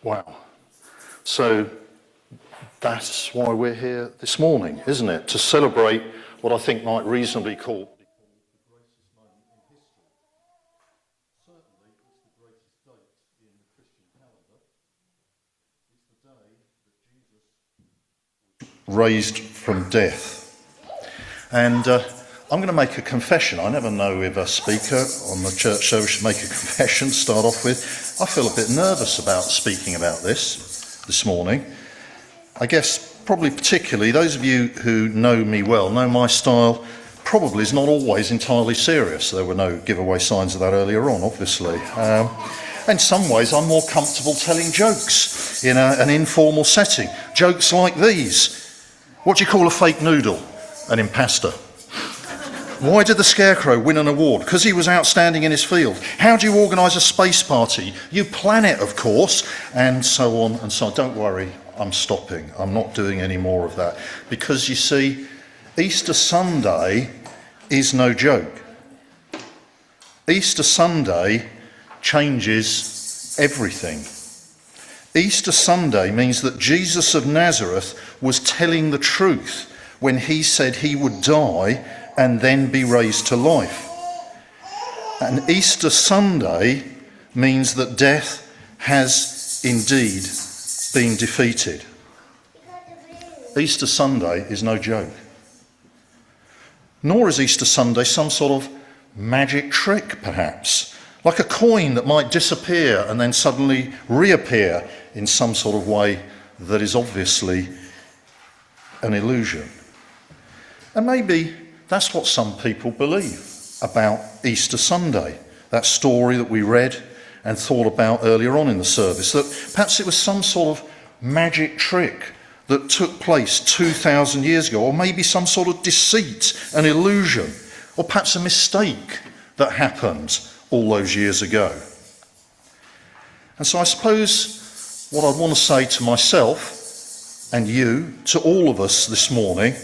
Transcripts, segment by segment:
Wow. So that's why we're here this morning, isn't it? To celebrate what I think might reasonably call the greatest moment in history. Certainly, it's the greatest date in the Christian calendar. It's the day that Jesus was raised from death. And I'm going to make a confession. I never know if a speaker on the church show should make a confession to start off with. I feel a bit nervous about speaking about this morning. I guess probably particularly those of you who know me well know my style probably is not always entirely serious. There were no giveaway signs of that earlier on, obviously. In some ways I'm more comfortable telling jokes in an informal setting. Jokes like these. What do you call a fake noodle? An impasta. Why did the Scarecrow win an award? Because he was outstanding in his field. How do you organise a space party? You plan it, of course, and so on and so on. Don't worry, I'm stopping. I'm not doing any more of that. Because you see, Easter Sunday is no joke. Easter Sunday changes everything. Easter Sunday means that Jesus of Nazareth was telling the truth when he said he would die and then be raised to life. And Easter Sunday means that death has indeed been defeated. Easter Sunday is no joke. Nor is Easter Sunday some sort of magic trick, perhaps, like a coin that might disappear and then suddenly reappear in some sort of way that is obviously an illusion. And maybe that's what some people believe about Easter Sunday, that story that we read and thought about earlier on in the service, that perhaps it was some sort of magic trick that took place 2,000 years ago, or maybe some sort of deceit, an illusion, or perhaps a mistake that happened all those years ago. And so I suppose what I want to say to myself and you, to all of us this morning,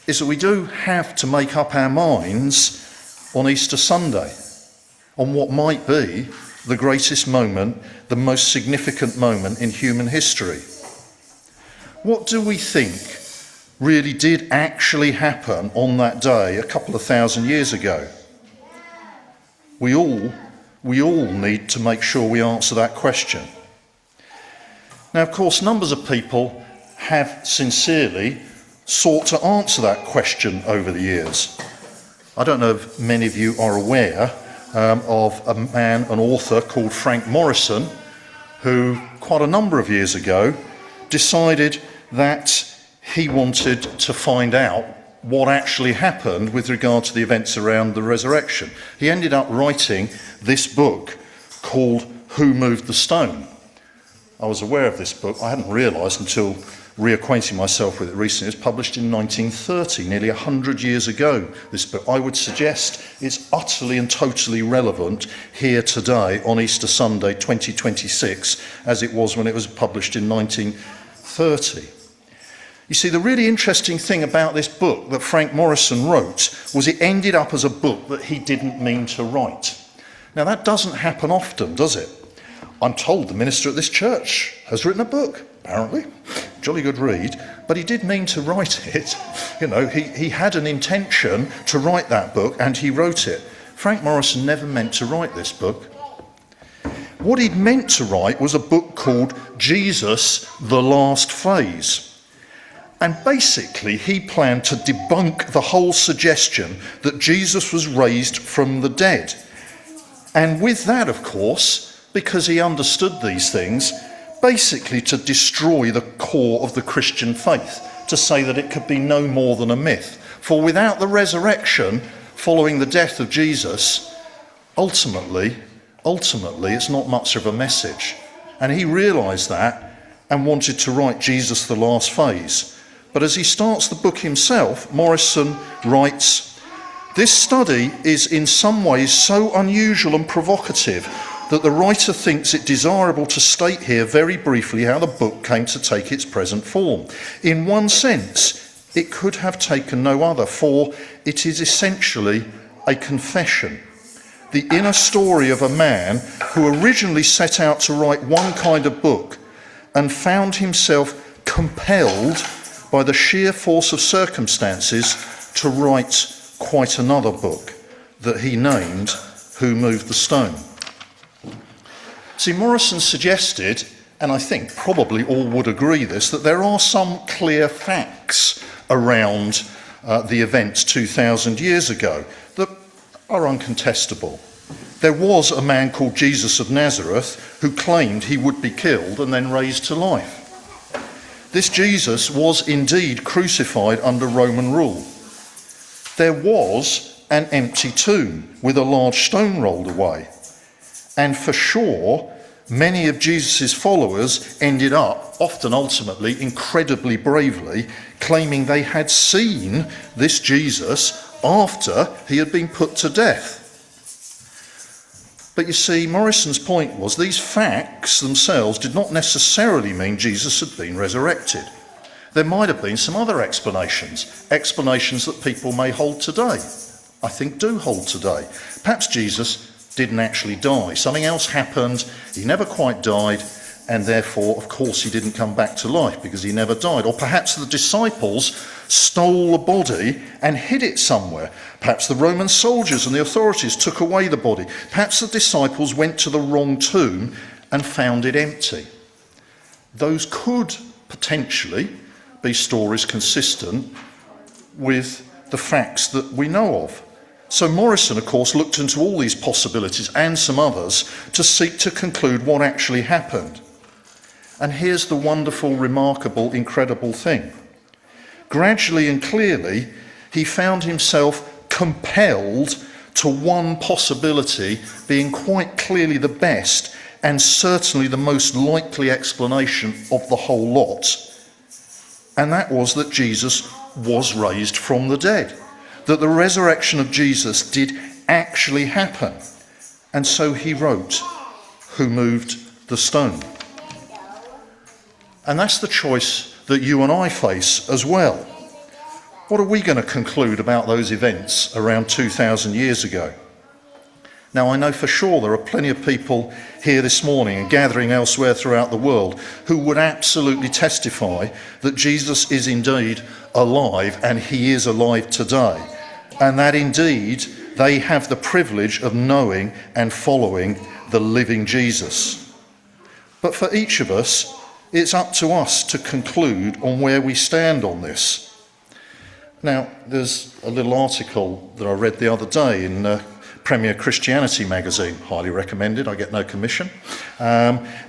is that we do have to make up our minds on Easter Sunday, on what might be the greatest moment, the most significant moment in human history. What do we think really did actually happen on that day a couple of thousand years ago? We all need to make sure we answer that question. Now, of course, numbers of people have sincerely sought to answer that question over the years. I don't know if many of you are aware of a man, an author called Frank Morrison, who quite a number of years ago decided that he wanted to find out what actually happened with regard to the events around the resurrection. He ended up writing this book called Who Moved the Stone? I was aware of this book. I hadn't realised until reacquainting myself with it recently. It was published in 1930, nearly 100 years ago, this book. I would suggest it's utterly and totally relevant here today on Easter Sunday 2026, as it was when it was published in 1930. You see, the really interesting thing about this book that Frank Morrison wrote was it ended up as a book that he didn't mean to write. Now, that doesn't happen often, does it? I'm told the minister at this church has written a book, apparently. Jolly good read, but he did mean to write it. You know, he had an intention to write that book, and he wrote it. Frank Morrison never meant to write this book. What he'd meant to write was a book called Jesus, the Last Phase. And basically, he planned to debunk the whole suggestion that Jesus was raised from the dead. And with that, of course, because he understood these things, basically to destroy the core of the Christian faith, to say that it could be no more than a myth. For without the resurrection, following the death of Jesus, ultimately, it's not much of a message. And he realised that and wanted to write Jesus, the Last Phase. But as he starts the book himself, Morrison writes, "This study is in some ways so unusual and provocative that the writer thinks it desirable to state here very briefly how the book came to take its present form. In one sense, it could have taken no other, for it is essentially a confession, the inner story of a man who originally set out to write one kind of book, and found himself compelled by the sheer force of circumstances to write quite another book that he named Who Moved the Stone. See, Morrison suggested, and I think probably all would agree this, that there are some clear facts around the events 2,000 years ago that are uncontestable. There was a man called Jesus of Nazareth who claimed he would be killed and then raised to life. This Jesus was indeed crucified under Roman rule. There was an empty tomb with a large stone rolled away. And for sure, many of Jesus' followers ended up, often ultimately, incredibly bravely, claiming they had seen this Jesus after he had been put to death. But you see, Morrison's point was these facts themselves did not necessarily mean Jesus had been resurrected. There might have been some other explanations that people may hold today. I think do hold today. Perhaps Jesus didn't actually die. Something else happened, he never quite died, and therefore, of course, he didn't come back to life because he never died. Or perhaps the disciples stole the body and hid it somewhere. Perhaps the Roman soldiers and the authorities took away the body. Perhaps the disciples went to the wrong tomb and found it empty. Those could potentially be stories consistent with the facts that we know of. So Morrison, of course, looked into all these possibilities and some others to seek to conclude what actually happened. And here's the wonderful, remarkable, incredible thing. Gradually and clearly, he found himself compelled to one possibility being quite clearly the best and certainly the most likely explanation of the whole lot. And that was that Jesus was raised from the dead. That the resurrection of Jesus did actually happen. And so he wrote, Who Moved the Stone? And that's the choice that you and I face as well. What are we going to conclude about those events around 2,000 years ago? Now, I know for sure there are plenty of people here this morning and gathering elsewhere throughout the world who would absolutely testify that Jesus is indeed alive and he is alive today. And that indeed they have the privilege of knowing and following the living Jesus. But for each of us, it's up to us to conclude on where we stand on this. Now, there's a little article that I read the other day in Premier Christianity magazine, highly recommended, I get no commission,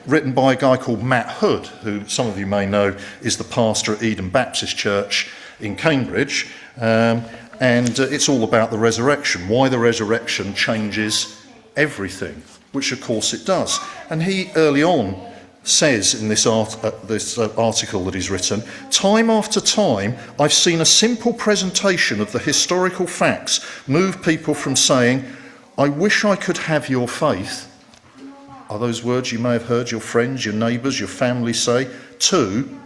written by a guy called Matt Hood, who some of you may know is the pastor at Eden Baptist Church in Cambridge, and it's all about the resurrection, why the resurrection changes everything, which of course it does. And he early on says in this article that he's written, time after time I've seen a simple presentation of the historical facts move people from saying, I wish I could have your faith, are those words you may have heard your friends, your neighbours, your family say, to,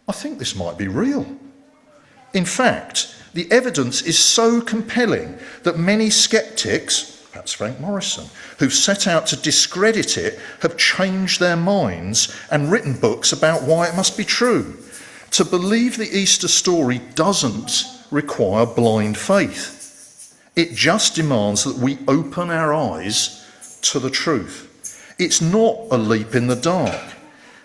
I think this might be real. In fact, the evidence is so compelling that many sceptics, perhaps Frank Morrison, who've set out to discredit it, have changed their minds and written books about why it must be true. To believe the Easter story doesn't require blind faith. It just demands that we open our eyes to the truth. It's not a leap in the dark.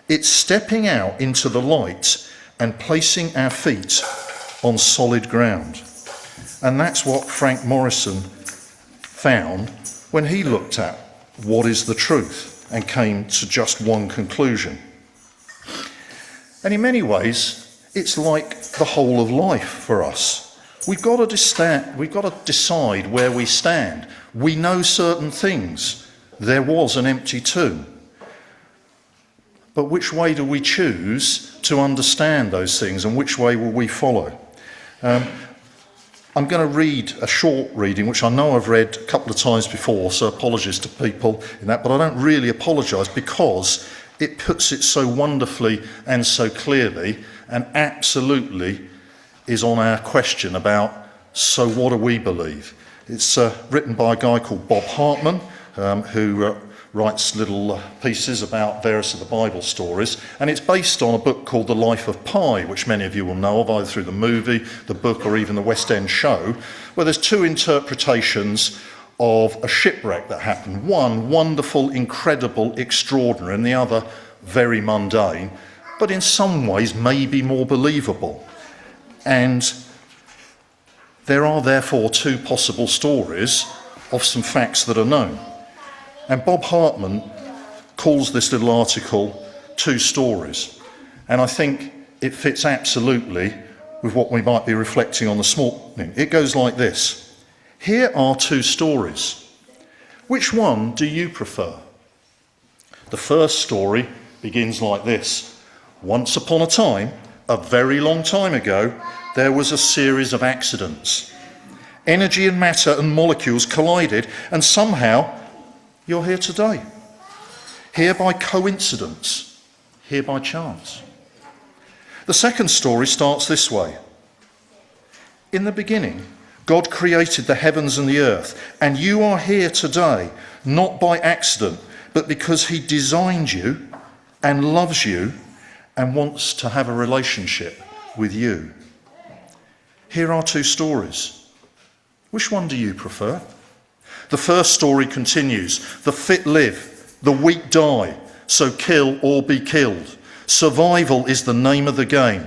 It's stepping out into the light and placing our feet on solid ground. And that's what Frank Morrison found when he looked at what is the truth and came to just one conclusion. And in many ways, it's like the whole of life for us. We've got to decide where we stand. We know certain things. There was an empty tomb. But which way do we choose to understand those things, and which way will we follow? I'm going to read a short reading, which I know I've read a couple of times before, so apologies to people in that, but I don't really apologise because it puts it so wonderfully and so clearly and absolutely is on our question about, so what do we believe? It's written by a guy called Bob Hartman, who writes little pieces about various of the Bible stories, and it's based on a book called The Life of Pi, which many of you will know of either through the movie, the book, or even the West End show, where there's two interpretations of a shipwreck that happened. One, wonderful, incredible, extraordinary, and the other, very mundane, but in some ways maybe more believable. And there are therefore two possible stories of some facts that are known. And Bob Hartman calls this little article Two Stories. And I think it fits absolutely with what we might be reflecting on this morning. It goes like this. Here are two stories. Which one do you prefer? The first story begins like this. Once upon a time, a very long time ago, there was a series of accidents. Energy and matter and molecules collided, and somehow you're here today. Here by coincidence, here by chance. The second story starts this way. In the beginning, God created the heavens and the earth, and you are here today, not by accident, but because he designed you and loves you and wants to have a relationship with you. Here are two stories. Which one do you prefer? The first story continues. The fit live, the weak die, so kill or be killed. Survival is the name of the game.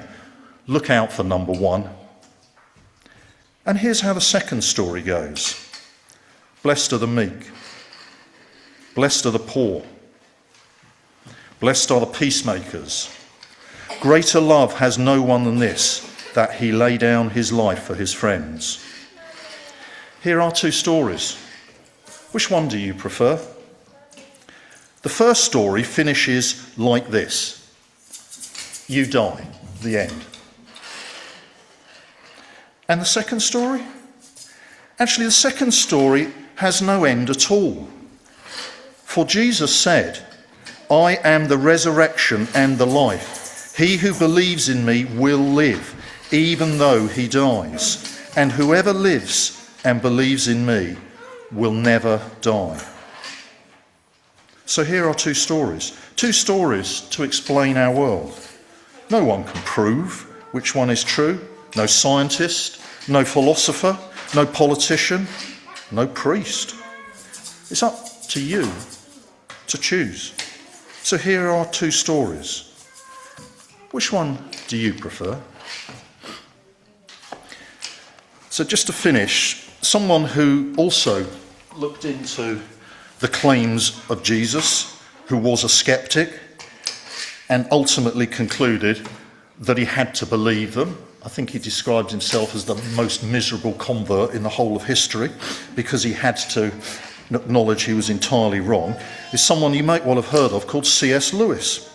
Look out for number one. And here's how the second story goes. Blessed are the meek. Blessed are the poor. Blessed are the peacemakers. Greater love has no one than this, that he lay down his life for his friends. Here are two stories. Which one do you prefer? The first story finishes like this. You die, the end. And the second story? Actually, the second story has no end at all. For Jesus said, I am the resurrection and the life. He who believes in me will live, even though he dies. And whoever lives and believes in me will never die. So here are two stories to explain our world. No one can prove which one is true. No scientist, no philosopher, no politician, no priest. It's up to you to choose. So here are two stories. Which one do you prefer? So just to finish, someone who also looked into the claims of Jesus, who was a skeptic, and ultimately concluded that he had to believe them. I think he described himself as the most miserable convert in the whole of history because he had to acknowledge he was entirely wrong, is someone you might well have heard of called C.S. Lewis.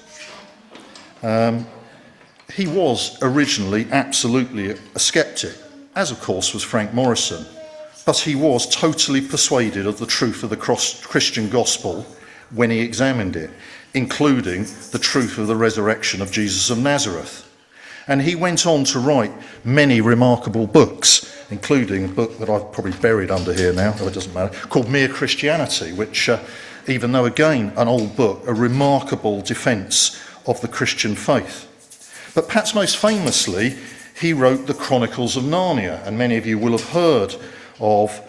He was originally absolutely a skeptic, as of course was Frank Morrison, but he was totally persuaded of the truth of the Christian gospel when he examined it, including the truth of the resurrection of Jesus of Nazareth. And he went on to write many remarkable books, including a book that I've probably buried under here now, though it doesn't matter, called Mere Christianity, which, even though again an old book, a remarkable defence of the Christian faith. But perhaps most famously, he wrote the Chronicles of Narnia, and many of you will have heard of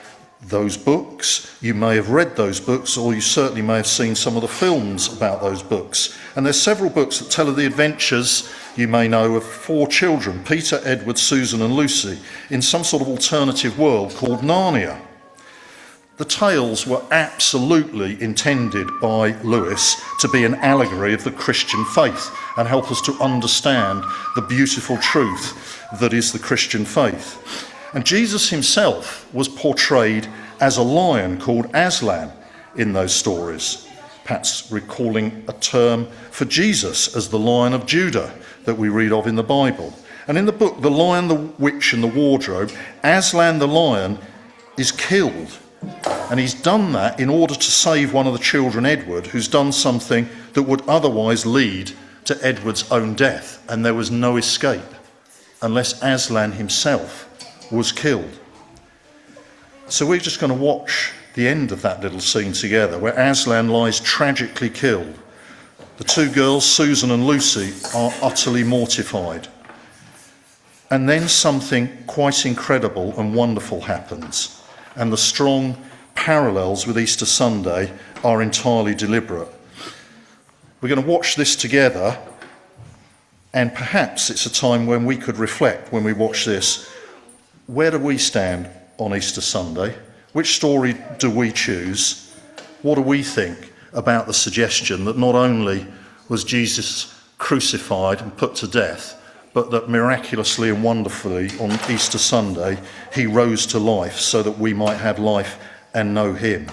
those books. You may have read those books, or you certainly may have seen some of the films about those books. And there's several books that tell of the adventures, you may know, of four children, Peter, Edward, Susan and Lucy, in some sort of alternative world called Narnia. The tales were absolutely intended by Lewis to be an allegory of the Christian faith and help us to understand the beautiful truth that is the Christian faith. And Jesus himself was portrayed as a lion called Aslan in those stories, perhaps recalling a term for Jesus as the Lion of Judah that we read of in the Bible. And in the book, The Lion, the Witch and the Wardrobe, Aslan the lion is killed. And he's done that in order to save one of the children, Edward, who's done something that would otherwise lead to Edward's own death. And there was no escape unless Aslan himself was killed. So we're just going to watch the end of that little scene together, where Aslan lies tragically killed. The two girls, Susan and Lucy, are utterly mortified. And then something quite incredible and wonderful happens, and the strong parallels with Easter Sunday are entirely deliberate. We're going to watch this together, and perhaps it's a time when we could reflect when we watch this. Where do we stand on Easter Sunday? Which story do we choose? What do we think about the suggestion that not only was Jesus crucified and put to death, but that miraculously and wonderfully on Easter Sunday he rose to life so that we might have life and know him?